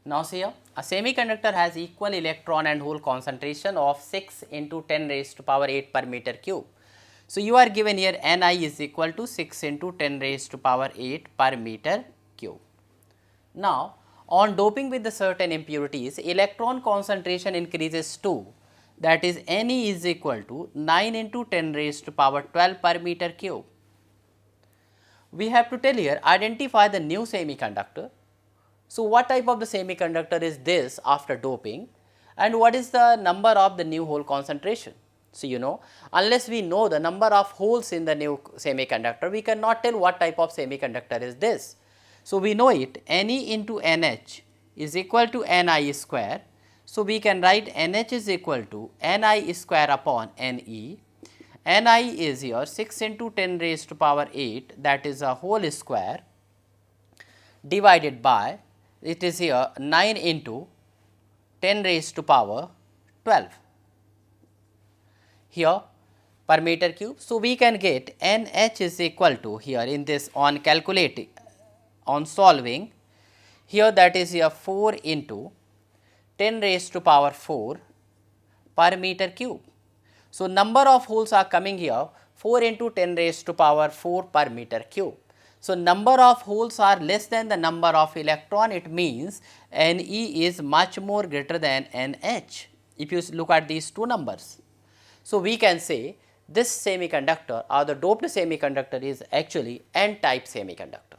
Now see here, a semiconductor has equal electron and hole concentration of 6 into 10 raised to power 8 per meter cube. So you are given here Ni is equal to 6 into 10 raised to power 8 per meter cube. Now on doping with the certain impurities, electron concentration increases to, that is Ne is equal to 9 into 10 raised to power 12 per meter cube. We have to tell here, identify the new semiconductor. So what type of the semiconductor is this after doping, and what is the number of the new hole concentration? So you know, unless we know the number of holes in the new semiconductor, we cannot tell what type of semiconductor is this. So we know it, Ne into Nh is equal to Ni square. So we can write Nh is equal to Ni square upon Ne. Ni is here 6 into 10 raised to power 8, that is a whole square, divided by, it is here 9 into 10 raised to power 12 here per meter cube. So we can get Nh is equal to, here in this on calculating, on solving, here that is here 4 into 10 raised to power 4 per meter cube. So number of holes are coming here 4 into 10 raised to power 4 per meter cube. So number of holes are less than the number of electron, it means Ne is much more greater than Nh, if you look at these two numbers. So we can say this semiconductor or the doped semiconductor is actually N-type semiconductor.